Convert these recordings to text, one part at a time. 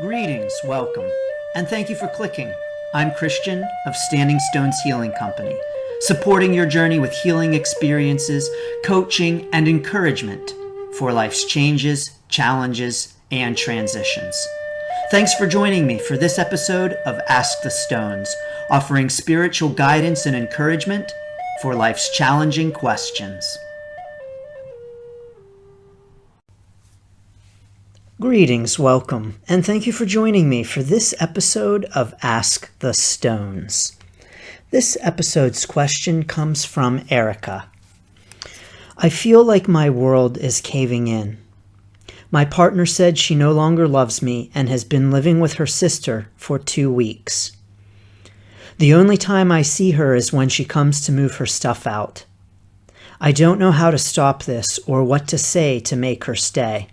Greetings, welcome, and thank you for clicking. I'm Christian of Standing Stones Healing Company, supporting your journey with healing experiences, coaching, and encouragement for life's changes, challenges, and transitions. Thanks for joining me for this episode of Ask the Stones, offering spiritual guidance and encouragement for life's challenging questions. Greetings, welcome, and thank you for joining me for this episode of Ask the Stones. This episode's question comes from Erica. I feel like my world is caving in. My partner said she no longer loves me and has been living with her sister for 2 weeks. The only time I see her is when she comes to move her stuff out. I don't know how to stop this or what to say to make her stay.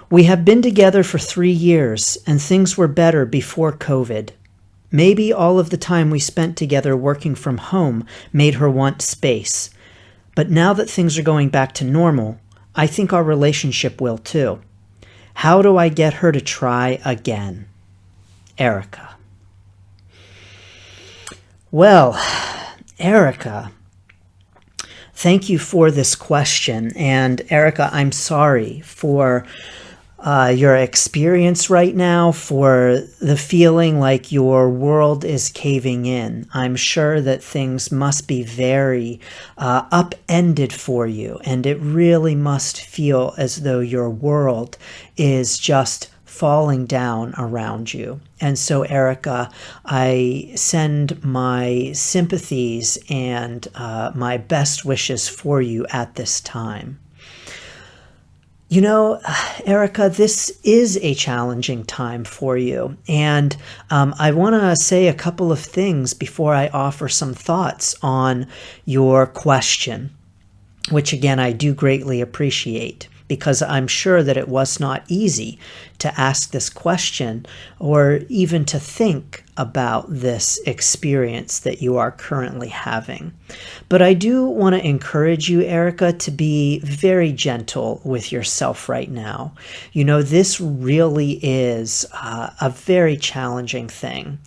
We have been together for 3 years, and things were better before COVID. Maybe all of the time we spent together working from home made her want space. But now that things are going back to normal, I think our relationship will too. How do I get her to try again? Erica. Well, Erica, thank you for this question. And Erica, I'm sorry for your experience right now, for the feeling like your world is caving in. I'm sure that things must be very upended for you, and it really must feel as though your world is just falling down around you. And so, Erica, I send my sympathies and my best wishes for you at this time. You know, Erica, this is a challenging time for you. And I want to say a couple of things before I offer some thoughts on your question, which again, I do greatly appreciate, because I'm sure that it was not easy to ask this question or even to think about this experience that you are currently having. But I do want to encourage you, Erica, to be very gentle with yourself right now. You know, this really is a very challenging thing.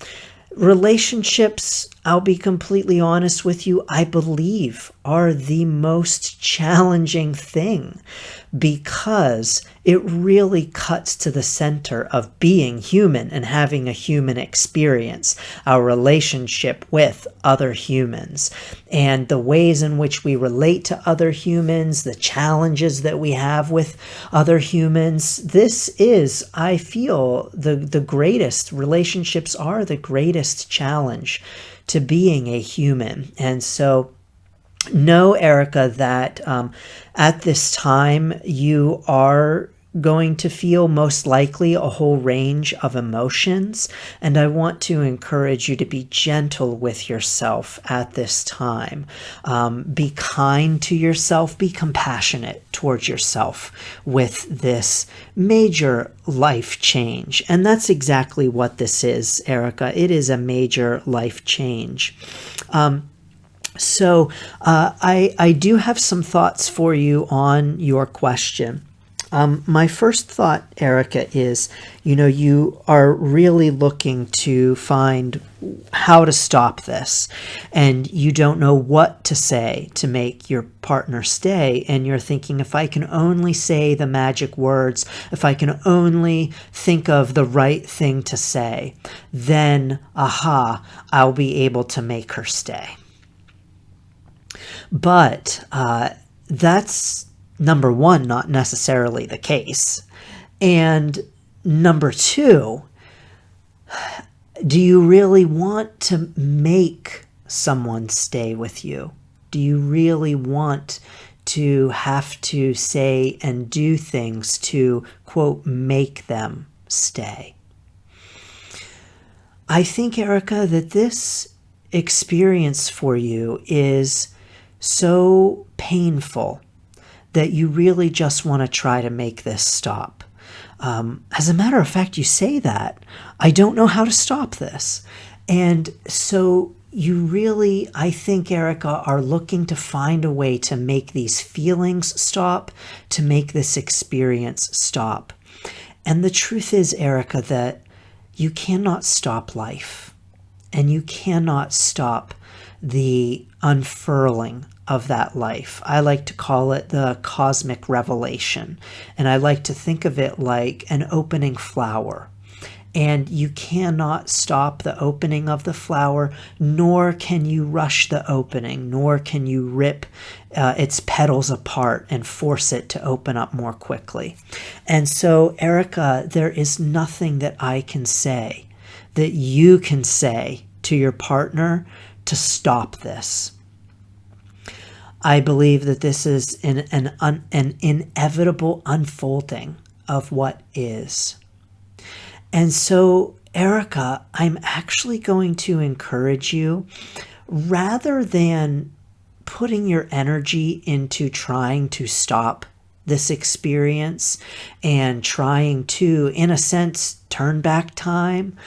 Relationships, I'll be completely honest with you, I believe are the most challenging thing, because it really cuts to the center of being human and having a human experience, our relationship with other humans, and the ways in which we relate to other humans, the challenges that we have with other humans. This is, I feel, the greatest. Relationships are the greatest challenge to being a human. And so know, Erica, that at this time you are going to feel most likely a whole range of emotions, and I want to encourage you to be gentle with yourself at this time. Be kind to yourself, be compassionate towards yourself with this major life change. And that's exactly what this is, Erica. It is a major life change. So I do have some thoughts for you on your question. My first thought, Erica, is, you are really looking to find how to stop this, and you don't know what to say to make your partner stay, and you're thinking, if I can only say the magic words, if I can only think of the right thing to say, then, I'll be able to make her stay. But that's, number one, not necessarily the case. And number two, do you really want to make someone stay with you? Do you really want to have to say and do things to, quote, make them stay? I think, Erica, that this experience for you is so painful that you really just want to try to make this stop. As a matter of fact, you say that, I don't know how to stop this. And so you really, I think, Erica, are looking to find a way to make these feelings stop, to make this experience stop. And the truth is, Erica, that you cannot stop life, and you cannot stop the unfurling of that life. I like to call it the cosmic revelation, and I like to think of it like an opening flower. And you cannot stop the opening of the flower, nor can you rush the opening, nor can you rip its petals apart and force it to open up more quickly. And so, Erica, there is nothing that I can say, that you can say to your partner to stop this. I believe that this is an inevitable unfolding of what is. And so, Erica, I'm actually going to encourage you, rather than putting your energy into trying to stop this experience and trying to, in a sense, turn back time,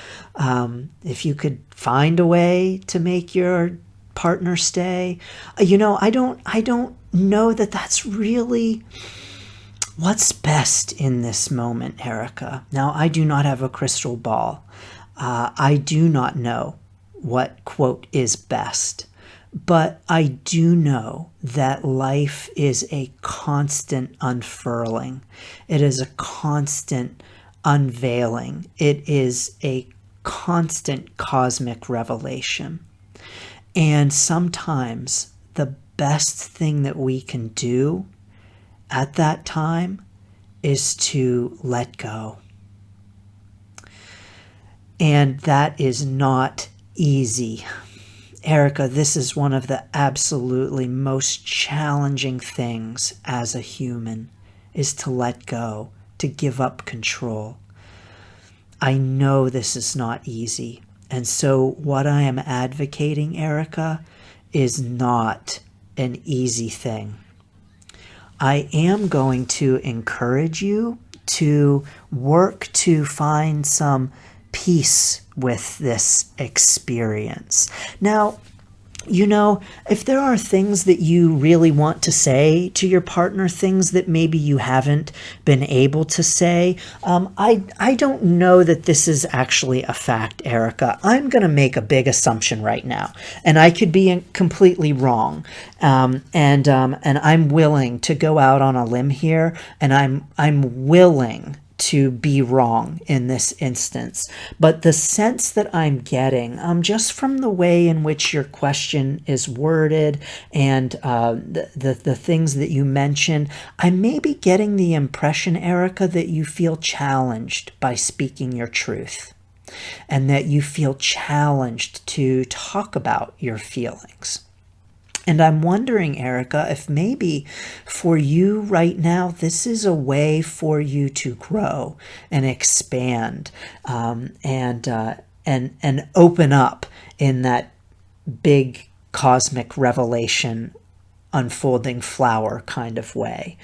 if you could find a way to make your partner stay, I don't know that that's really what's best in this moment, Erica. Now, I do not have a crystal ball. I do not know what, quote, is best. But I do know that life is a constant unfurling. It is a constant unveiling. It is a constant cosmic revelation. And sometimes the best thing that we can do at that time is to let go. And that is not easy. Erica, this is one of the absolutely most challenging things as a human, is to let go, to give up control. I know this is not easy. And so what I am advocating, Erica, is not an easy thing. I am going to encourage you to work to find some peace with this experience. Now, if there are things that you really want to say to your partner, things that maybe you haven't been able to say, I don't know that this is actually a fact, Erica. I'm going to make a big assumption right now, and I could be completely wrong. And I'm willing to go out on a limb here, and I'm willing to be wrong in this instance. But the sense that I'm getting, just from the way in which your question is worded and the things that you mention, I may be getting the impression, Erica, that you feel challenged by speaking your truth, and that you feel challenged to talk about your feelings. And I'm wondering, Erica, if maybe for you right now, this is a way for you to grow and expand, and open up in that big cosmic revelation unfolding flower kind of way,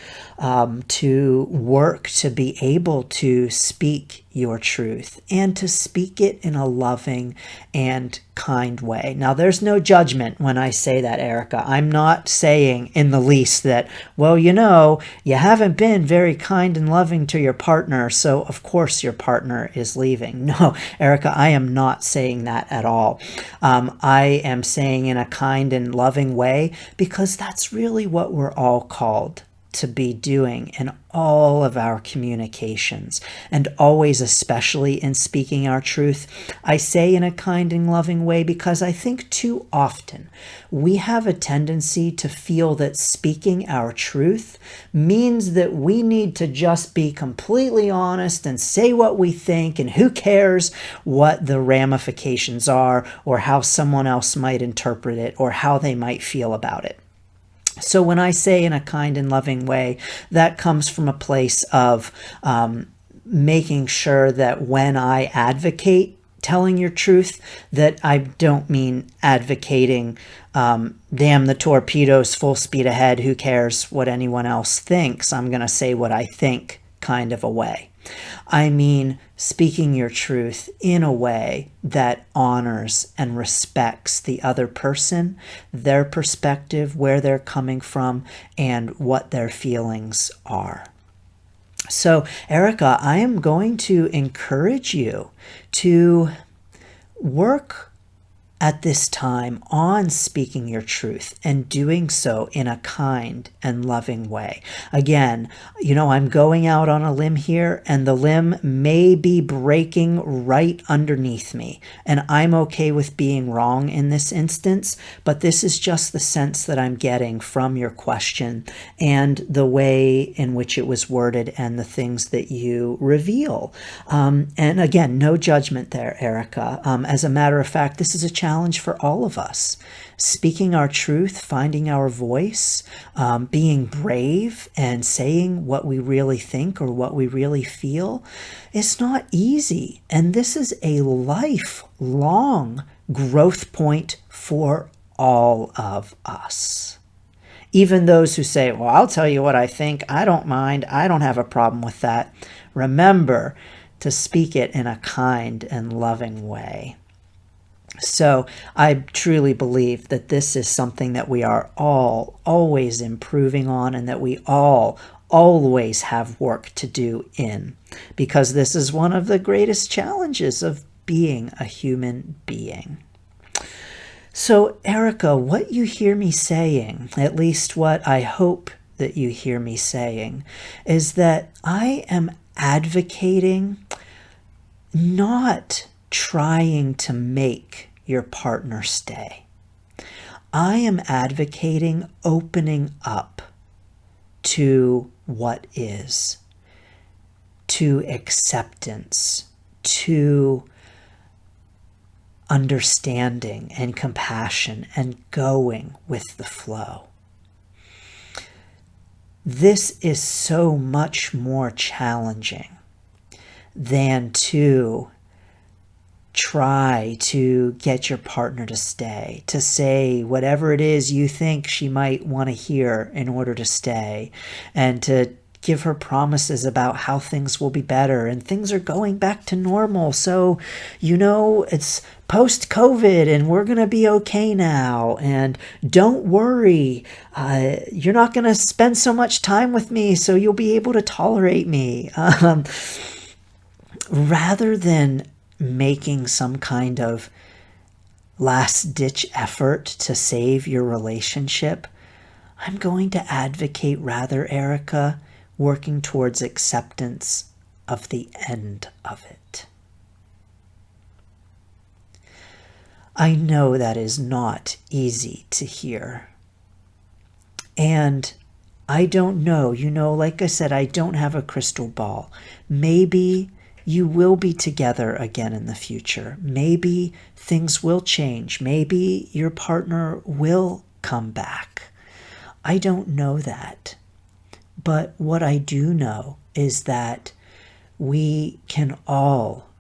to work to be able to speak your truth and to speak it in a loving and kind way. Now, there's no judgment when I say that, Erica. I'm not saying in the least that, well, you haven't been very kind and loving to your partner, so of course your partner is leaving. No, Erica, I am not saying that at all. I am saying in a kind and loving way, because that's really what we're all called to be doing in all of our communications, and always, especially in speaking our truth. I say in a kind and loving way because I think too often we have a tendency to feel that speaking our truth means that we need to just be completely honest and say what we think, and who cares what the ramifications are, or how someone else might interpret it, or how they might feel about it. So when I say in a kind and loving way, that comes from a place of making sure that when I advocate telling your truth, that I don't mean advocating damn the torpedoes, full speed ahead, who cares what anyone else thinks, I'm going to say what I think kind of a way. I mean speaking your truth in a way that honors and respects the other person, their perspective, where they're coming from, and what their feelings are. So, Erica, I am going to encourage you to work at this time on speaking your truth and doing so in a kind and loving way. Again, I'm going out on a limb here, and the limb may be breaking right underneath me. And I'm okay with being wrong in this instance, but this is just the sense that I'm getting from your question and the way in which it was worded and the things that you reveal. And again, no judgment there, Erica. As a matter of fact, this is a challenge for all of us. Speaking our truth, finding our voice, being brave and saying what we really think or what we really feel is not easy. And this is a lifelong growth point for all of us. Even those who say, well, I'll tell you what I think. I don't mind. I don't have a problem with that. Remember to speak it in a kind and loving way. So I truly believe that this is something that we are all always improving on, and that we all always have work to do in, because this is one of the greatest challenges of being a human being. So, Erica, what you hear me saying, at least what I hope that you hear me saying, is that I am advocating not trying to make your partner stay. I am advocating opening up to what is, to acceptance, to understanding and compassion, and going with the flow. This is so much more challenging than to try to get your partner to stay, to say whatever it is you think she might want to hear in order to stay, and to give her promises about how things will be better and things are going back to normal. So, it's post-COVID and we're going to be okay now. And don't worry, you're not going to spend so much time with me, so you'll be able to tolerate me. Rather than making some kind of last-ditch effort to save your relationship, I'm going to advocate rather, Erica, working towards acceptance of the end of it. I know that is not easy to hear. And I don't know, like I said, I don't have a crystal ball. Maybe you will be together again in the future. Maybe things will change. Maybe your partner will come back. I don't know that. But what I do know is that we can all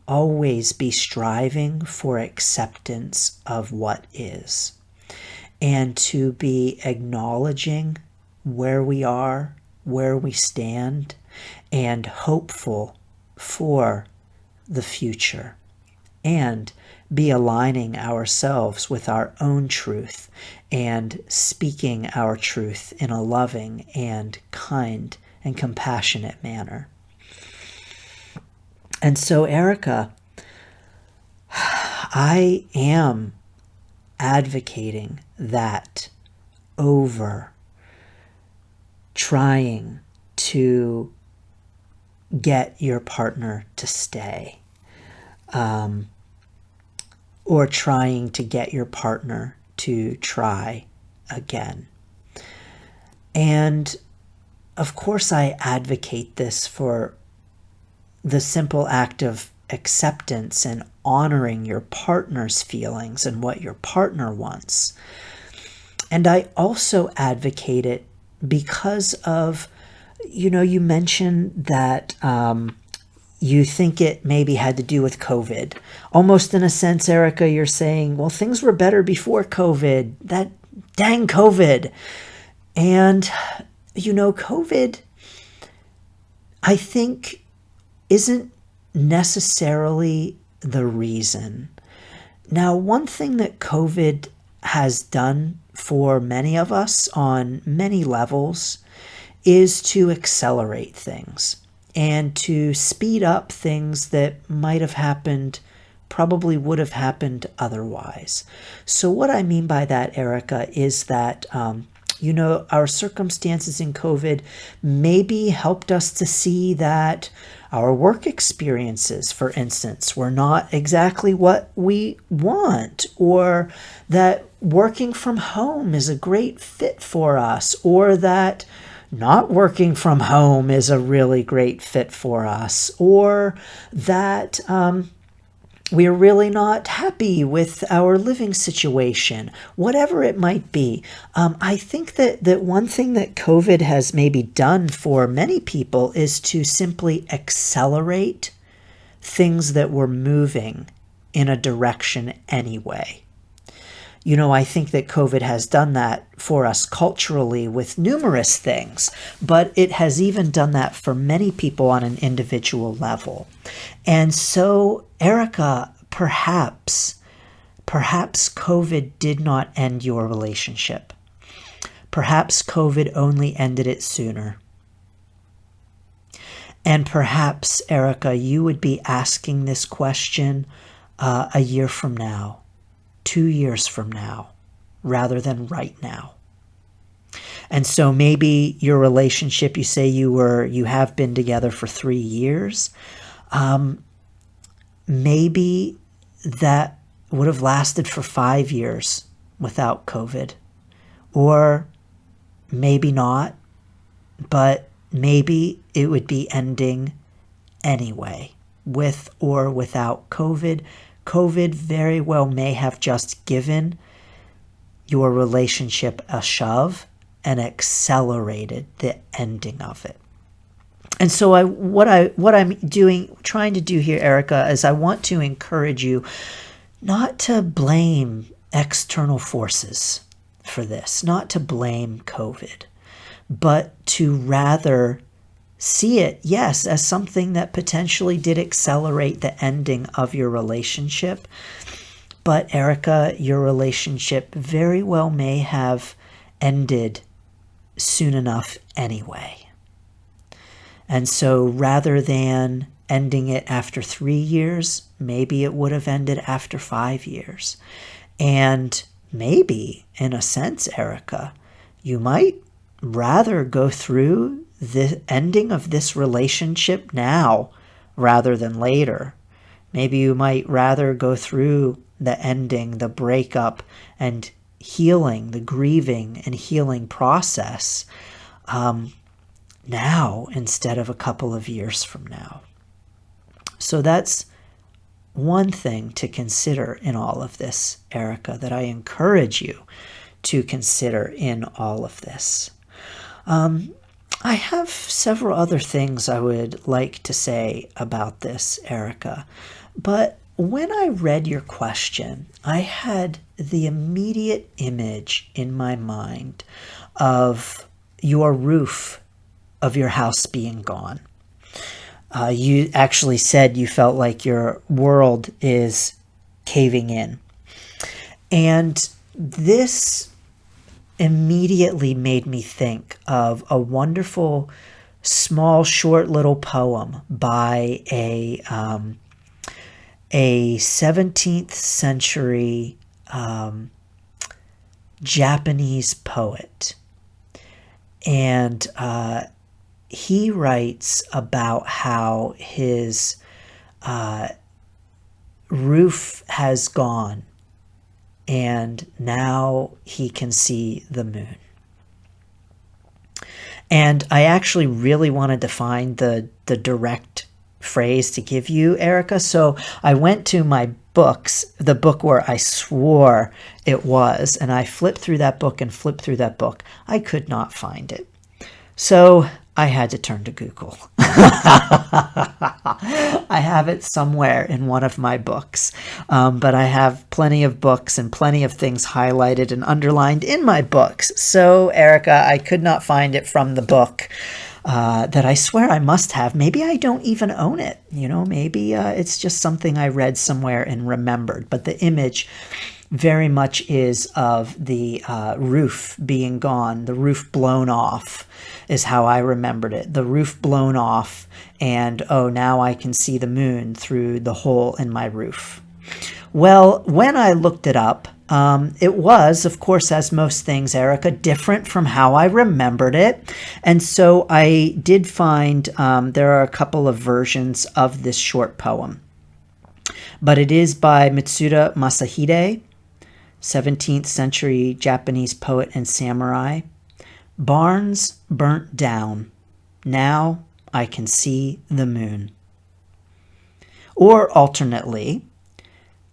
always be striving for acceptance of what is, and to be acknowledging where we are, where we stand, and hopeful for the future, and be aligning ourselves with our own truth and speaking our truth in a loving and kind and compassionate manner. And so, Erica, I am advocating that over trying to get your partner to stay, or trying to get your partner to try again. And of course, I advocate this for the simple act of acceptance and honoring your partner's feelings and what your partner wants. And I also advocate it because of, you mentioned that you think it maybe had to do with COVID. Almost in a sense, Erica, you're saying, well, things were better before COVID. That dang COVID. And, COVID, I think, isn't necessarily the reason. Now, one thing that COVID has done for many of us on many levels is to accelerate things. and to speed up things that might have happened, probably would have happened otherwise. So what I mean by that, Erica, is that our circumstances in COVID maybe helped us to see that our work experiences, for instance, were not exactly what we want, or that working from home is a great fit for us, or that not working from home is a really great fit for us, or that we're really not happy with our living situation, whatever it might be. I think that one thing that COVID has maybe done for many people is to simply accelerate things that were moving in a direction anyway. I think that COVID has done that for us culturally with numerous things, but it has even done that for many people on an individual level. And so, Erica, perhaps COVID did not end your relationship. Perhaps COVID only ended it sooner. And perhaps, Erica, you would be asking this question a year from now, 2 years from now, rather than right now. And so maybe your relationship, you say you have been together for 3 years. Maybe that would have lasted for 5 years without COVID. Or maybe not, but maybe it would be ending anyway, with or without COVID. COVID very well may have just given your relationship a shove and accelerated the ending of it. And so what I'm trying to do here, Erica, is I want to encourage you not to blame external forces for this, not to blame COVID, but to rather see it, yes, as something that potentially did accelerate the ending of your relationship. But Erica, your relationship very well may have ended soon enough anyway. And so rather than ending it after 3 years, maybe it would have ended after 5 years. And maybe, in a sense, Erica, you might rather go through the ending of this relationship now rather than later. Maybe you might rather go through the ending, the breakup, and healing, the grieving and healing process now instead of a couple of years from now. So that's one thing to consider in all of this, Erica, that I encourage you to consider in all of this. I have several other things I would like to say about this, Erica, but when I read your question, I had the immediate image in my mind of your roof of your house being gone. You actually said you felt like your world is caving in. And this immediately made me think of a wonderful, small, short little poem by a 17th century Japanese poet. And he writes about how his roof has gone and now he can see the moon. And I actually really wanted to find the direct phrase to give you, Erica. So I went to my books, the book where I swore it was, and I flipped through that book and flipped through that book. I could not find it. So I had to turn to Google. I have it somewhere in one of my books, but I have plenty of books and plenty of things highlighted and underlined in my books. So, Erica, I could not find it from the book that I swear I must have. Maybe I don't even own it. Maybe it's just something I read somewhere and remembered. But the image very much is of the roof being gone, the roof blown off is how I remembered it. The roof blown off, and oh, now I can see the moon through the hole in my roof. Well, when I looked it up, it was, of course, as most things, Erica, different from how I remembered it. And so I did find there are a couple of versions of this short poem. But it is by Mitsuda Masahide, 17th century Japanese poet and samurai. Barns burnt down. Now I can see the moon. Or alternately,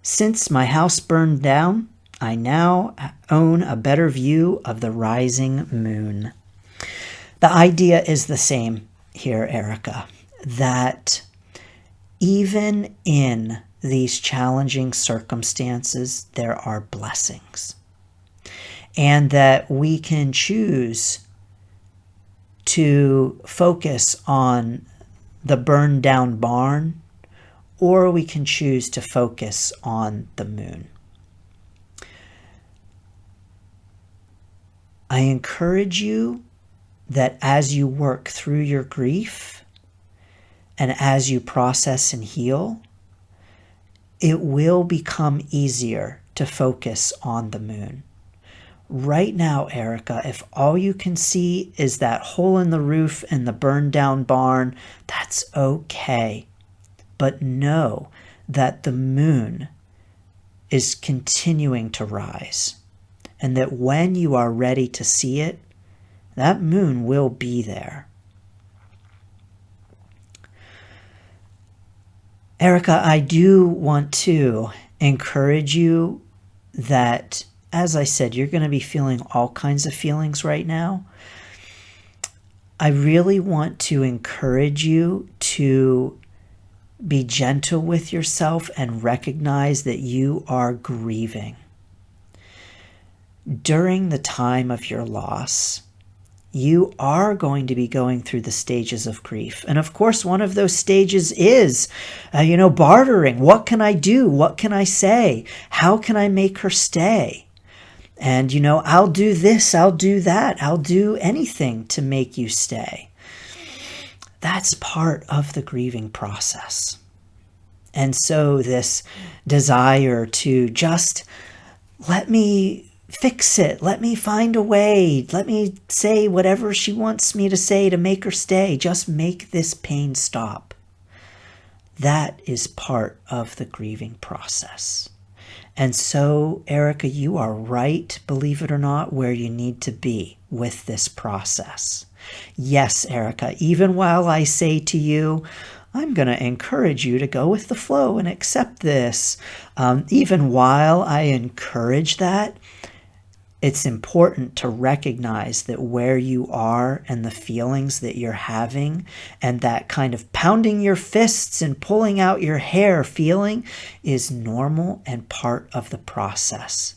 since my house burned down, I now own a better view of the rising moon. The idea is the same here, Erica, that even in these challenging circumstances, there are blessings. And that we can choose to focus on the burned down barn, or we can choose to focus on the moon. I encourage you that as you work through your grief and as you process and heal, it will become easier to focus on the moon. Right now, Erica, if all you can see is that hole in the roof and the burned down barn, that's okay. But know that the moon is continuing to rise, and that when you are ready to see it, that moon will be there. Erica, I do want to encourage you that, as I said, you're going to be feeling all kinds of feelings right now. I really want to encourage you to be gentle with yourself and recognize that you are grieving. During the time of your loss, you are going to be going through the stages of grief. And of course, one of those stages is, bartering. What can I do? What can I say? How can I make her stay? And, I'll do this, I'll do that, I'll do anything to make you stay. That's part of the grieving process. And so this desire to just let me fix it, let me find a way, let me say whatever she wants me to say to make her stay, just make this pain stop. That is part of the grieving process. And so, Erica, you are right, believe it or not, where you need to be with this process. Yes, Erica, even while I say to you, I'm going to encourage you to go with the flow and accept this, even while I encourage that, it's important to recognize that where you are and the feelings that you're having and that kind of pounding your fists and pulling out your hair feeling is normal and part of the process.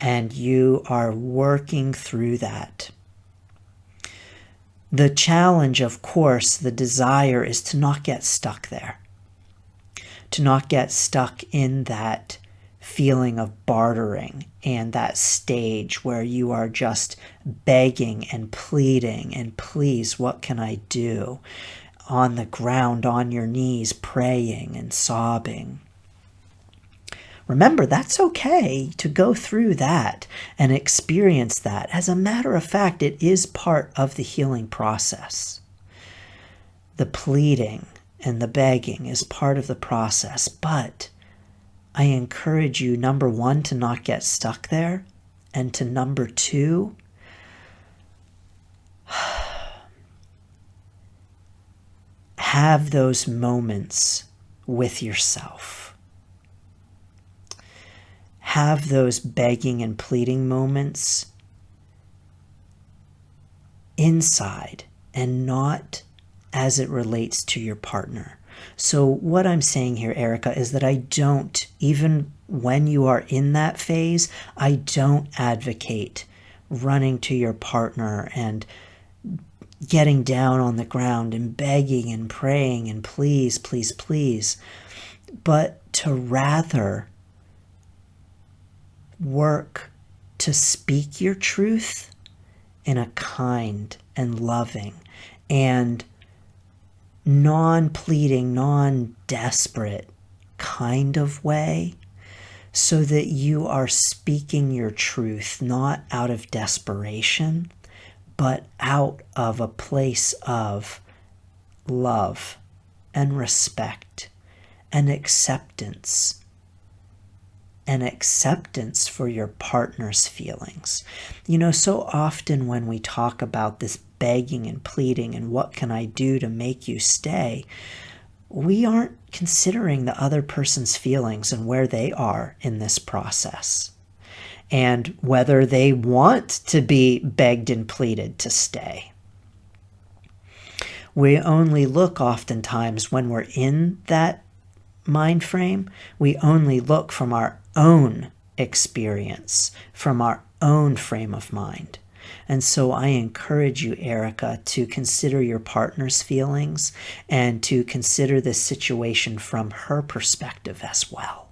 And you are working through that. The challenge, of course, the desire is to not get stuck there, to not get stuck in that feeling of bartering and that stage where you are just begging and pleading and please, what can I do? On the ground, on your knees, praying and sobbing. Remember, that's okay to go through that and experience that. As a matter of fact, it is part of the healing process. The pleading and the begging is part of the process, but I encourage you, number one, to not get stuck there, and to number two, have those moments with yourself. Have those begging and pleading moments inside and not as it relates to your partner. So what I'm saying here, Erica, is that I don't, even when you are in that phase, I don't advocate running to your partner and getting down on the ground and begging and praying and please, please, please, but to rather work to speak your truth in a kind and loving and non-pleading, non-desperate kind of way, so that you are speaking your truth not out of desperation, but out of a place of love and respect and acceptance for your partner's feelings. You know, so often when we talk about this begging and pleading and what can I do to make you stay, we aren't considering the other person's feelings and where they are in this process, and whether they want to be begged and pleaded to stay. We only look oftentimes when we're in that mind frame, we only look from our own experience, from our own frame of mind. And so I encourage you, Erica, to consider your partner's feelings and to consider this situation from her perspective as well.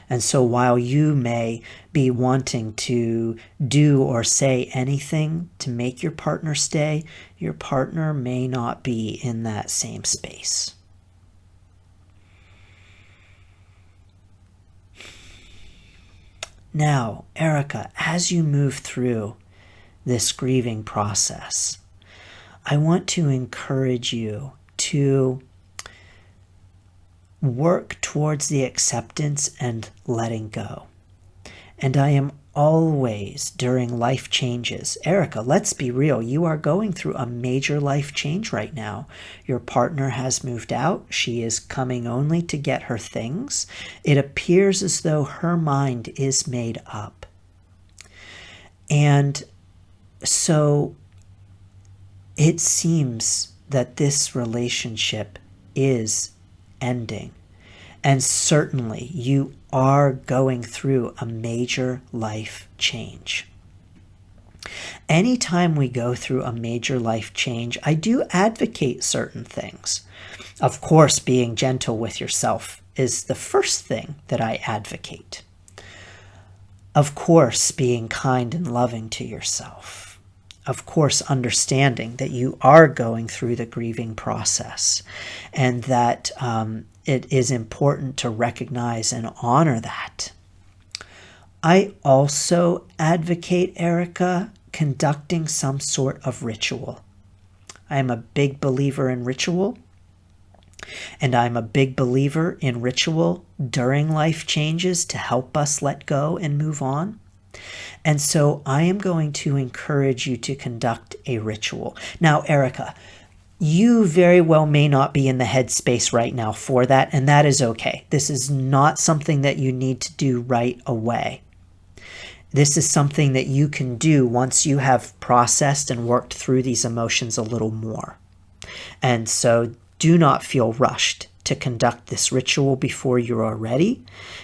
And so while you may be wanting to do or say anything to make your partner stay, your partner may not be in that same space. Now, Erica, as you move through this grieving process, I want to encourage you to work towards the acceptance and letting go. And I am always, during life changes, Erica, let's be real, you are going through a major life change right now. Your partner has moved out. She is coming only to get her things. It appears as though her mind is made up. And so it seems that this relationship is ending. And certainly you are going through a major life change. Anytime we go through a major life change, I do advocate certain things. Of course, being gentle with yourself is the first thing that I advocate. Of course, being kind and loving to yourself. Of course, understanding that you are going through the grieving process and that it is important to recognize and honor that. I also advocate, Erica, conducting some sort of ritual. I am a big believer in ritual, and I'm a big believer in ritual during life changes to help us let go and move on. And so I am going to encourage you to conduct a ritual. Now, Erica, you very well may not be in the headspace right now for that, and that is okay. This is not something that you need to do right away. This is something that you can do once you have processed and worked through these emotions a little more. And so do not feel rushed to conduct this ritual before you are ready.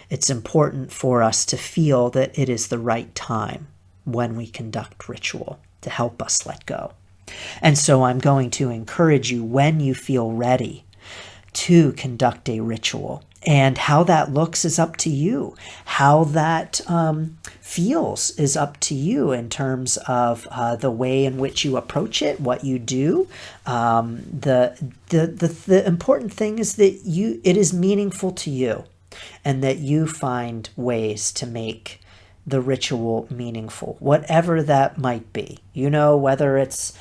It's important for us to feel that it is the right time when we conduct ritual to help us let go. And so I'm going to encourage you, when you feel ready, to conduct a ritual. And how that looks is up to you. How that feels is up to you in terms of the way in which you approach it, what you do. The important thing is that it is meaningful to you, and that you find ways to make the ritual meaningful, whatever that might be. You know, whether it's,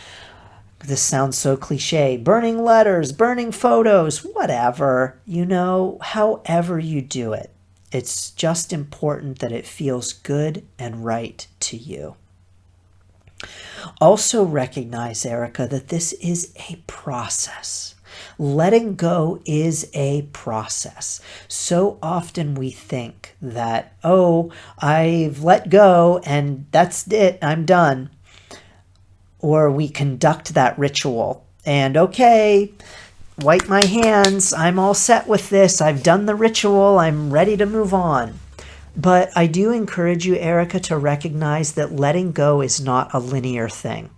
this sounds so cliche, burning letters, burning photos, whatever, you know, however you do it. It's just important that it feels good and right to you. Also recognize, Erica, that this is a process. Letting go is a process. So often we think that, oh, I've let go and that's it, I'm done. Or we conduct that ritual and, okay, wipe my hands, I'm all set with this, I've done the ritual, I'm ready to move on. But I do encourage you, Erica, to recognize that letting go is not a linear thing.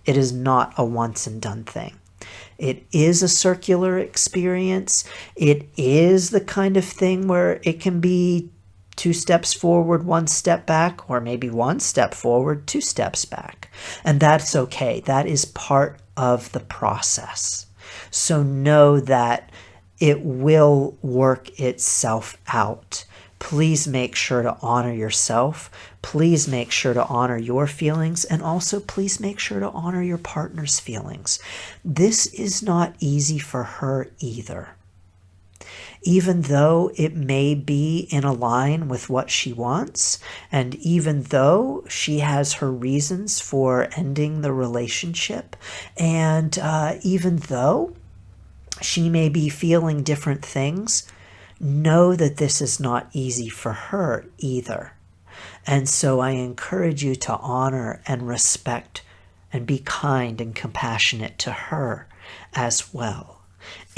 It is not a once and done thing. It is a circular experience. It is the kind of thing where it can be 2 steps forward, 1 step back, or maybe 1 step forward, 2 steps back. And that's okay. That is part of the process. So know that it will work itself out. Please make sure to honor yourself. Please make sure to honor your feelings. And also, please make sure to honor your partner's feelings. This is not easy for her either. Even though it may be in a line with what she wants, and even though she has her reasons for ending the relationship, and even though she may be feeling different things, know that this is not easy for her either. And so I encourage you to honor and respect and be kind and compassionate to her as well.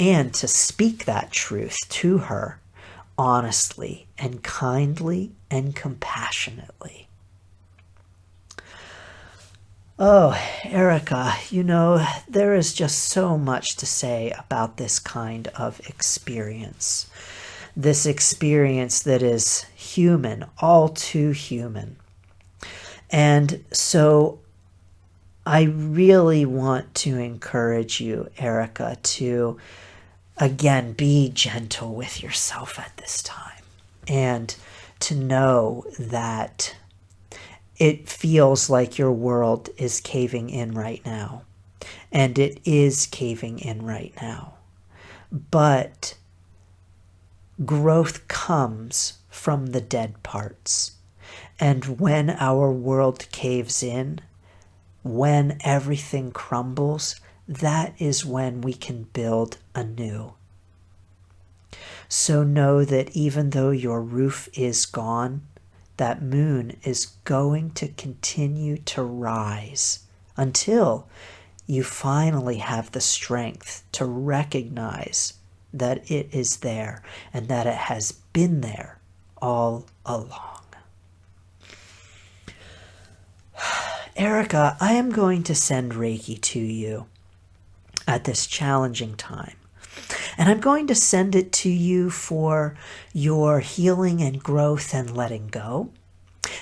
And to speak that truth to her honestly and kindly and compassionately. Oh, Erica, there is just so much to say about this kind of experience. This experience that is human, all too human. And so I really want to encourage you, Erica, to, again, be gentle with yourself at this time. And to know that it feels like your world is caving in right now. And it is caving in right now. But growth comes from the dead parts. And when our world caves in, when everything crumbles, that is when we can build anew. So know that even though your roof is gone, that moon is going to continue to rise until you finally have the strength to recognize that it is there and that it has been there all along. Erica, I am going to send Reiki to you at this challenging time. And I'm going to send it to you for your healing and growth and letting go.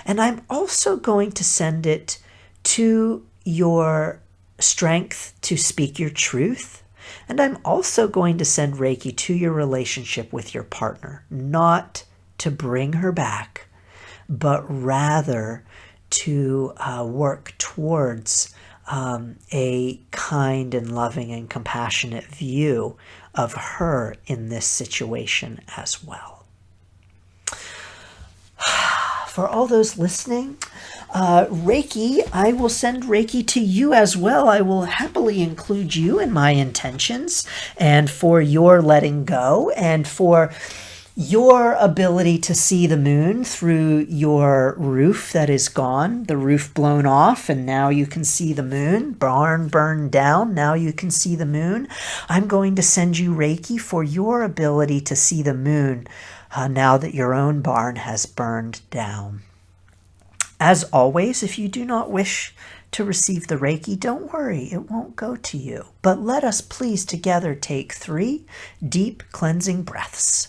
And I'm also going to send it to your strength to speak your truth. And I'm also going to send Reiki to your relationship with your partner, not to bring her back, but rather to work towards a kind and loving and compassionate view of her in this situation as well. For all those listening, Reiki, I will send Reiki to you as well. I will happily include you in my intentions and for your letting go and for your ability to see the moon through your roof that is gone, the roof blown off, and now you can see the moon, barn burned down, now you can see the moon. I'm going to send you Reiki for your ability to see the moon now that your own barn has burned down. As always, if you do not wish to receive the Reiki, don't worry, it won't go to you. But let us please together take 3 deep cleansing breaths.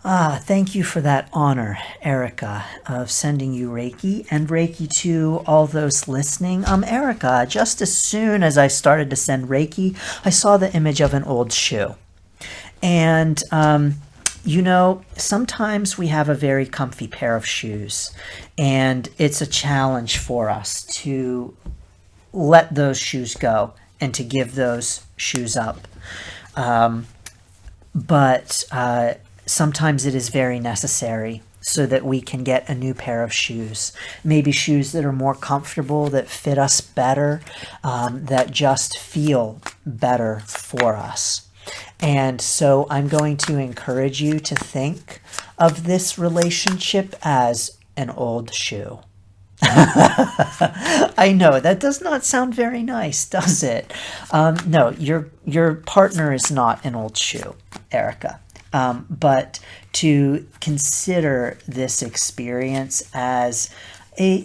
Thank you for that honor, Erica, of sending you Reiki, and Reiki to all those listening. Erica, just as soon as I started to send Reiki, I saw the image of an old shoe. And, sometimes we have a very comfy pair of shoes, and it's a challenge for us to let those shoes go and to give those shoes up. But sometimes it is very necessary so that we can get a new pair of shoes. Maybe shoes that are more comfortable, that fit us better, that just feel better for us. And so I'm going to encourage you to think of this relationship as an old shoe. I know that does not sound very nice, does it? No, your partner is not an old shoe, Erica. But to consider this experience as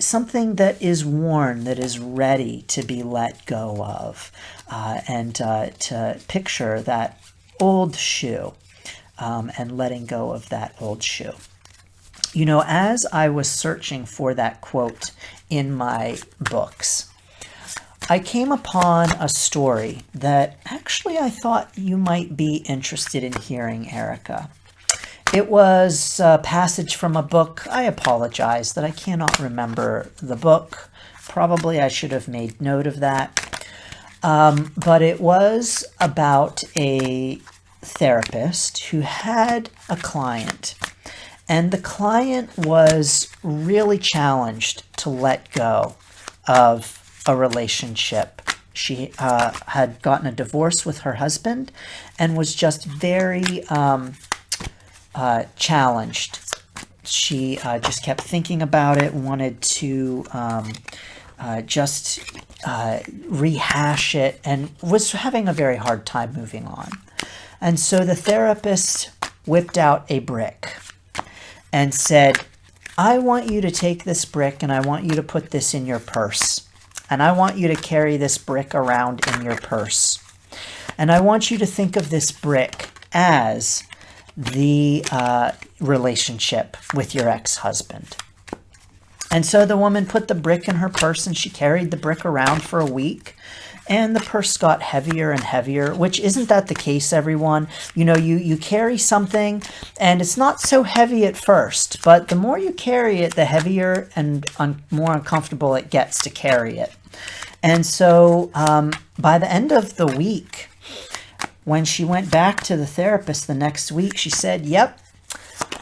something that is worn, that is ready to be let go of, and to picture that old shoe and letting go of that old shoe. As I was searching for that quote in my books, I came upon a story that actually I thought you might be interested in hearing, Erica. It was a passage from a book. I apologize that I cannot remember the book. Probably I should have made note of that. But it was about a therapist who had a client. And the client was really challenged to let go of a relationship. She had gotten a divorce with her husband and was just very challenged. She just kept thinking about it, wanted to just rehash it, and was having a very hard time moving on. And so the therapist whipped out a brick and said, I want you to take this brick and I want you to put this in your purse. And I want you to carry this brick around in your purse. And I want you to think of this brick as the relationship with your ex-husband. And so the woman put the brick in her purse and she carried the brick around for a week. And the purse got heavier and heavier, which isn't that the case, everyone? You carry something and it's not so heavy at first, but the more you carry it, the heavier and more uncomfortable it gets to carry it. And so by the end of the week, when she went back to the therapist the next week, she said, yep,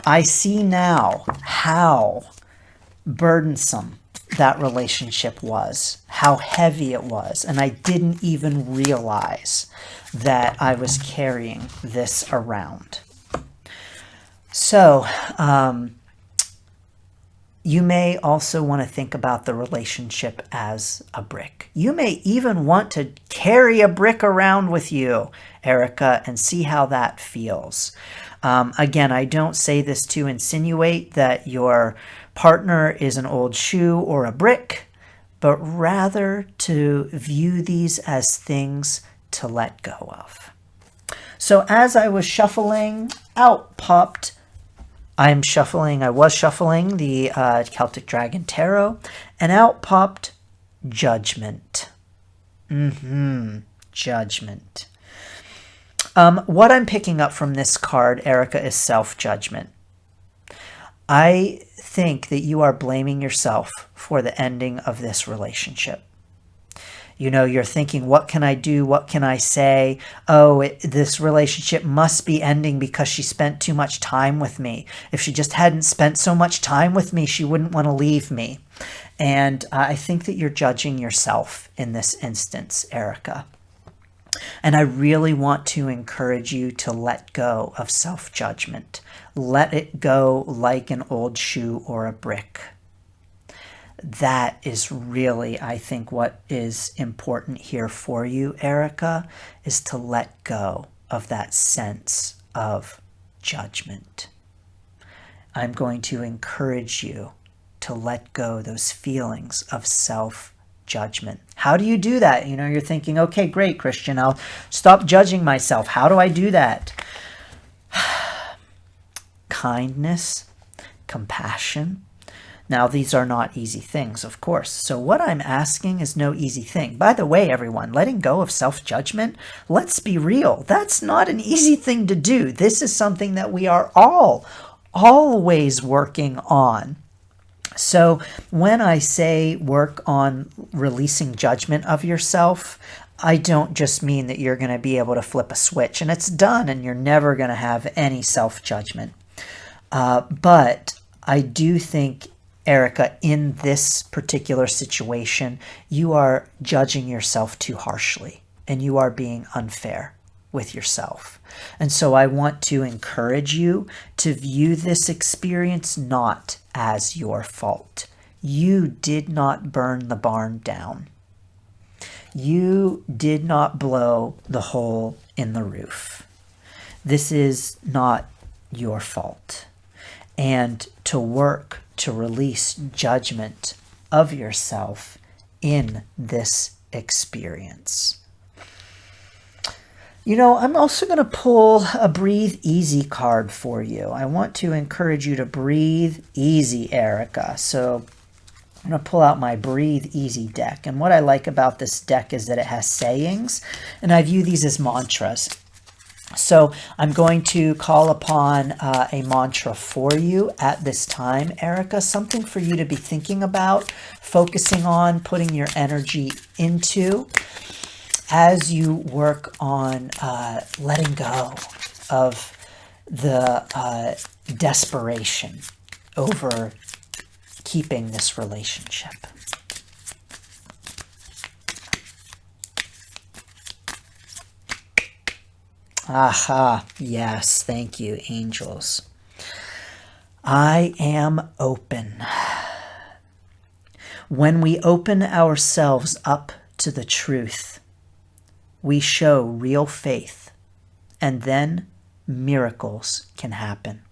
I see now how burdensome that relationship was, how heavy it was, and I didn't even realize that I was carrying this around. So, you may also want to think about the relationship as a brick. You may even want to carry a brick around with you, Erica, and see how that feels. Again, I don't say this to insinuate that your partner is an old shoe or a brick, but rather to view these as things to let go of. So as I was shuffling, I was shuffling the Celtic Dragon Tarot, and out popped Judgment. Judgment. What I'm picking up from this card, Erica, is self-judgment. I think that you are blaming yourself for the ending of this relationship. You're thinking, what can I do? What can I say? This relationship must be ending because she spent too much time with me. If she just hadn't spent so much time with me, she wouldn't want to leave me. And I think that you're judging yourself in this instance, Erica. And I really want to encourage you to let go of self-judgment. Let it go like an old shoe or a brick. That is really, I think, what is important here for you, Erica, is to let go of that sense of judgment. I'm going to encourage you to let go those feelings of self-judgment. How do you do that? You're thinking, okay, great, Christian, I'll stop judging myself. How do I do that? kindness, compassion. Now, these are not easy things, of course. So what I'm asking is no easy thing. By the way, everyone, letting go of self-judgment, let's be real. That's not an easy thing to do. This is something that we are all always working on. So when I say work on releasing judgment of yourself, I don't just mean that you're going to be able to flip a switch and it's done and you're never going to have any self-judgment. But I do think, Erica, in this particular situation, you are judging yourself too harshly and you are being unfair with yourself. And so I want to encourage you to view this experience not as your fault. You did not burn the barn down. You did not blow the hole in the roof. This is not your fault. And to work to release judgment of yourself in this experience. You know, I'm also going to pull a Breathe Easy card for you. I want to encourage you to breathe easy, Erica. So I'm going to pull out my Breathe Easy deck. And what I like about this deck is that it has sayings, and I view these as mantras. So I'm going to call upon a mantra for you at this time, Erica, something for you to be thinking about, focusing on, putting your energy into as you work on letting go of the desperation over keeping this relationship. Aha, yes, thank you, angels. I am open. When we open ourselves up to the truth, we show real faith, and then miracles can happen.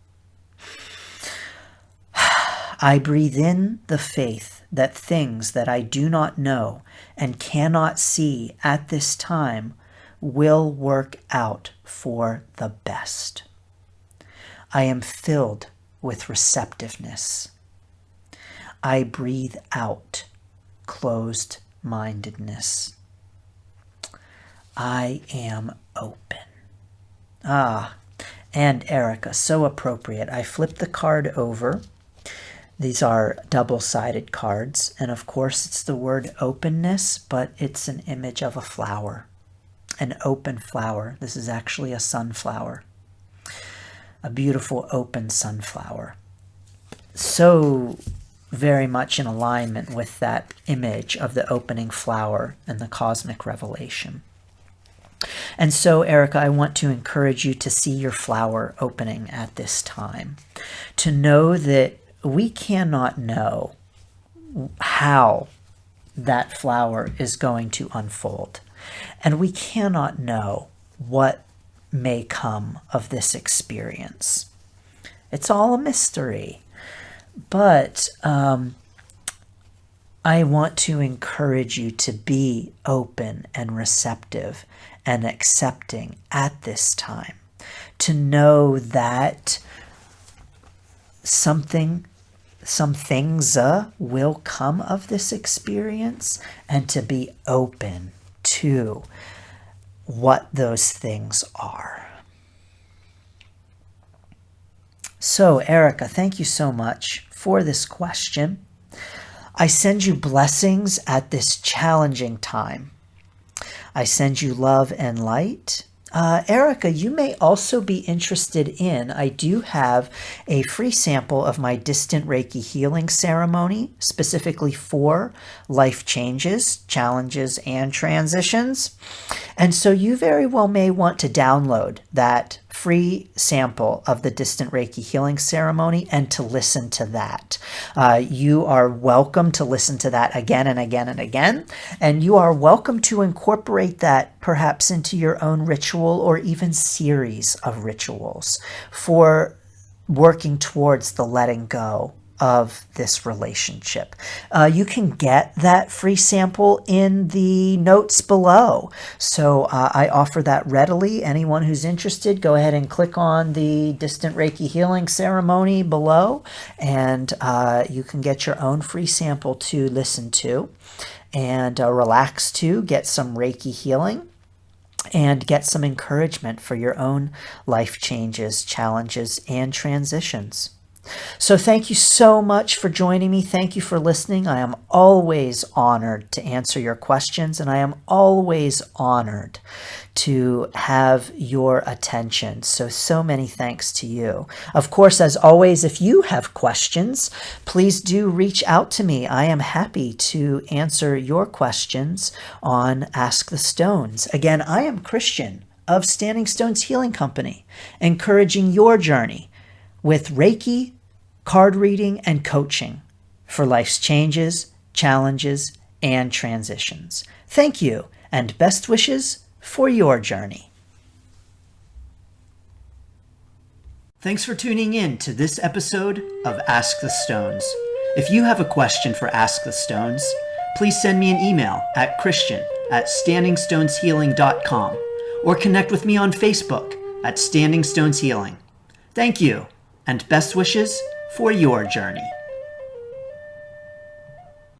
I breathe in the faith that things that I do not know and cannot see at this time will work out for the best. I am filled with receptiveness. I breathe out closed-mindedness. I am open. And Erica, so appropriate. I flipped the card over. These are double-sided cards. And of course, it's the word openness, but it's an image of a flower. An open flower. This is actually a sunflower. A beautiful open sunflower. So very much in alignment with that image of the opening flower and the cosmic revelation. And so, Erica, I want to encourage you to see your flower opening at this time. To know that we cannot know how that flower is going to unfold. And we cannot know what may come of this experience. It's all a mystery. But I want to encourage you to be open and receptive and accepting at this time. To know that some things will come of this experience, and to be open to what those things are. So, Erica, thank you so much for this question. I send you blessings at this challenging time. I send you love and light. Erica, you may also be interested in, I do have a free sample of my distant Reiki healing ceremony, specifically for life changes, challenges, and transitions. And so you very well may want to download that free sample of the distant Reiki healing ceremony and to listen to that. You are welcome to listen to that again and again and again. And you are welcome to incorporate that perhaps into your own ritual or even series of rituals for working towards the letting go of this relationship. You can get that free sample in the notes below. So I offer that readily. Anyone who's interested, go ahead and click on the Distant Reiki Healing Ceremony below, and you can get your own free sample to listen to and relax to, get some Reiki healing, and get some encouragement for your own life changes, challenges, and transitions. So thank you so much for joining me. Thank you for listening. I am always honored to answer your questions, and I am always honored to have your attention. So many thanks to you. Of course, as always, if you have questions, please do reach out to me. I am happy to answer your questions on Ask the Stones. Again, I am Christian of Standing Stones Healing Company, encouraging your journey with Reiki, card reading, and coaching for life's changes, challenges, and transitions. Thank you, and best wishes for your journey. Thanks for tuning in to this episode of Ask the Stones. If you have a question for Ask the Stones, please send me an email at christian@standingstoneshealing.com or connect with me on Facebook at Standing Stones Healing. Thank you, and best wishes for your journey.